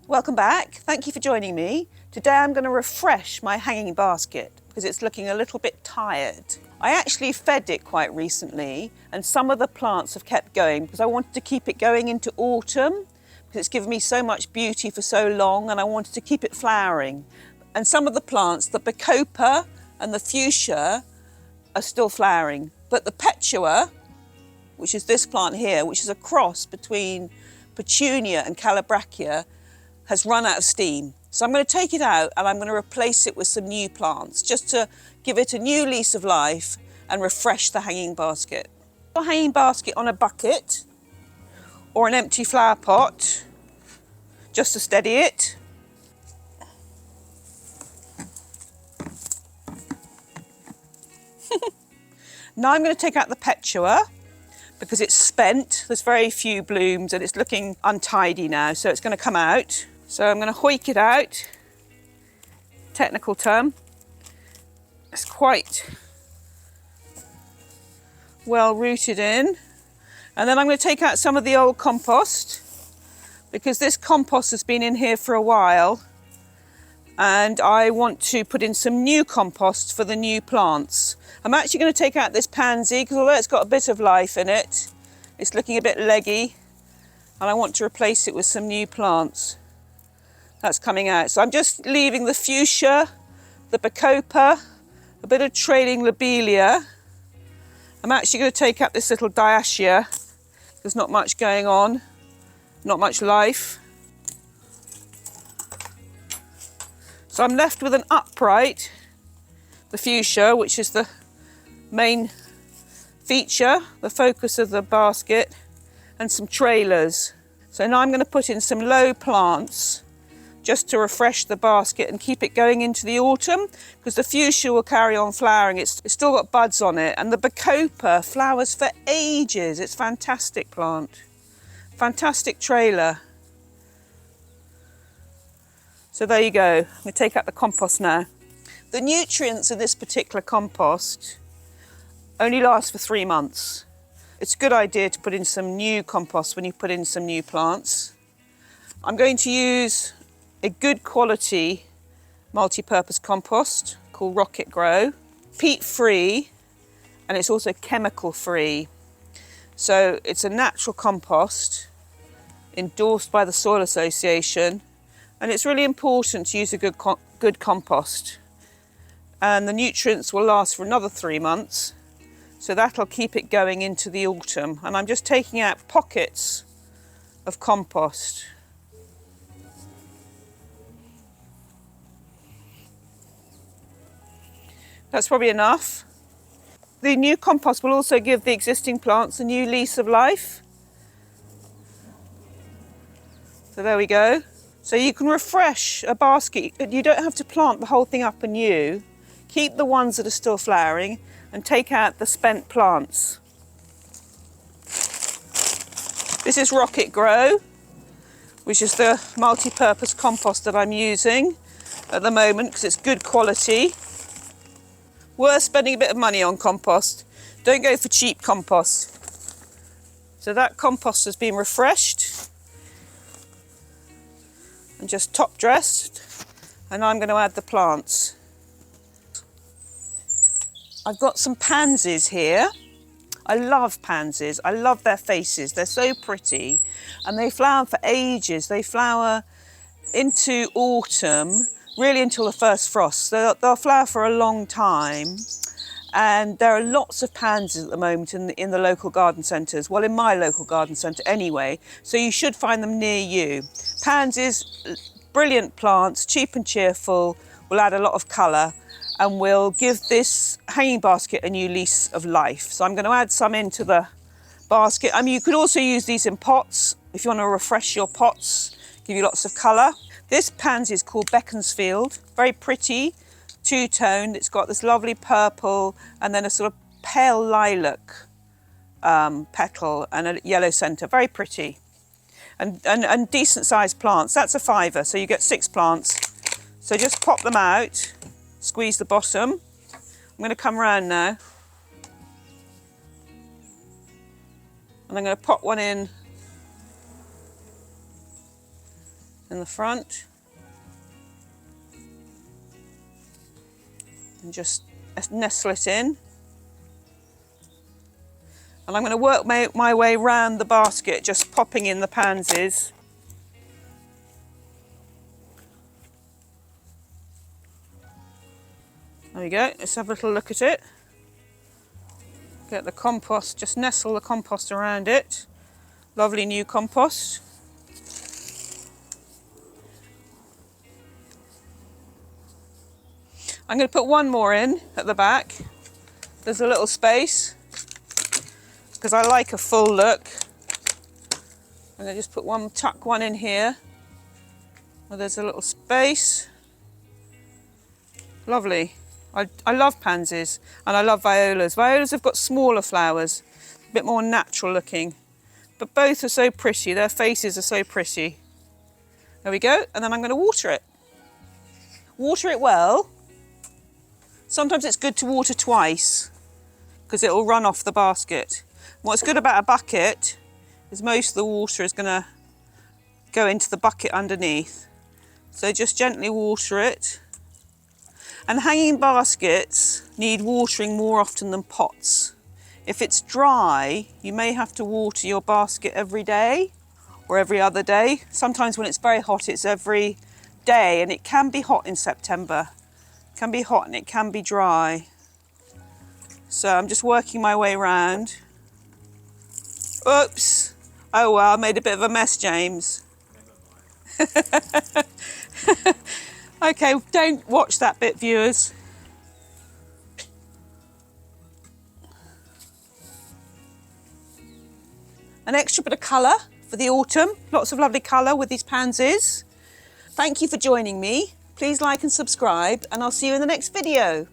Welcome back. Thank you for joining me. Today I'm going to refresh my hanging basket because it's looking a little bit tired. I actually fed it quite recently and some of the plants have kept going because I wanted to keep it going into autumn because it's given me so much beauty for so long and I wanted to keep it flowering. And some of the plants, the bacopa and the fuchsia, are still flowering. But the petua, which is this plant here, which is a cross between petunia and calabracchia, has run out of steam. So I'm going to take it out and I'm going to replace it with some new plants just to give it a new lease of life and refresh the hanging basket. A hanging basket on a bucket or an empty flower pot just to steady it. Now I'm going to take out the petua because it's spent. There's very few blooms and it's looking untidy now, so it's going to come out. So I'm going to hoik it out, technical term. It's quite well rooted in. And then I'm going to take out some of the old compost because this compost has been in here for a while and I want to put in some new compost for the new plants. I'm actually going to take out this pansy because although it's got a bit of life in it, it's looking a bit leggy and I want to replace it with some new plants. That's coming out. So I'm just leaving the fuchsia, the bacopa, a bit of trailing lobelia. I'm actually going to take out this little diacia. There's not much going on, not much life. So I'm left with an upright, the fuchsia, which is the main feature, the focus of the basket, and some trailers. So now I'm going to put in some low plants just to refresh the basket and keep it going into the autumn because the fuchsia will carry on flowering. It's still got buds on it, and the bacopa flowers for ages. It's a fantastic plant, fantastic trailer. So there you go. I'm going to take out the compost now. The nutrients in this particular compost only last for 3 months. It's a good idea to put in some new compost when you put in some new plants. I'm going to use a good quality multi-purpose compost called Rocket Grow, peat free, and it's also chemical free. So it's a natural compost endorsed by the Soil Association, and it's really important to use a good compost. And the nutrients will last for another 3 months, so that'll keep it going into the autumn. And I'm just taking out pockets of compost. That's probably enough. The new compost will also give the existing plants a new lease of life. So there we go. So you can refresh a basket. You don't have to plant the whole thing up anew. Keep the ones that are still flowering and take out the spent plants. This is Rocket Grow, which is the multi-purpose compost that I'm using at the moment because it's good quality. Worth spending a bit of money on compost. Don't go for cheap compost. So that compost has been refreshed and just top dressed, and I'm going to add the plants. I've got some pansies here. I love pansies. I love their faces. They're so pretty and they flower for ages. They flower into autumn, really until the first frost. They'll flower for a long time, and there are lots of pansies at the moment in the local garden centres. Well, in my local garden centre anyway, so you should find them near you. Pansies, brilliant plants, cheap and cheerful, will add a lot of colour and will give this hanging basket a new lease of life. So I'm going to add some into the basket. I mean, you could also use these in pots if you want to refresh your pots, give you lots of colour. This pansy is called Beaconsfield, very pretty, two-toned. It's got this lovely purple and then a sort of pale lilac petal and a yellow centre, very pretty. And decent sized plants. That's a £5, so you get 6 plants. So just pop them out, squeeze the bottom. I'm going to come round now. And I'm going to pop one in in the front. And just nestle it in. And I'm going to work my way round the basket, just popping in the pansies. There we go, let's have a little look at it. Get the compost, just nestle the compost around it. Lovely new compost. I'm going to put one more in at the back. There's a little space, because I like a full look. I'm going to just tuck one in here. Well, there's a little space. Lovely. I love pansies and I love violas. Violas have got smaller flowers, a bit more natural looking, but both are so pretty. Their faces are so pretty. There we go. And then I'm going to water it. Water it well. Sometimes it's good to water twice because it'll run off the basket. What's good about a bucket is most of the water is going to go into the bucket underneath. So just gently water it. And hanging baskets need watering more often than pots. If it's dry, you may have to water your basket every day or every other day. Sometimes when it's very hot, it's every day, and it can be hot in September. It can be hot and it can be dry. So I'm just working my way around. Oops. Oh well, I made a bit of a mess, James. Okay, don't watch that bit, viewers. An extra bit of colour for the autumn. Lots of lovely colour with these pansies. Thank you for joining me. Please like and subscribe, and I'll see you in the next video.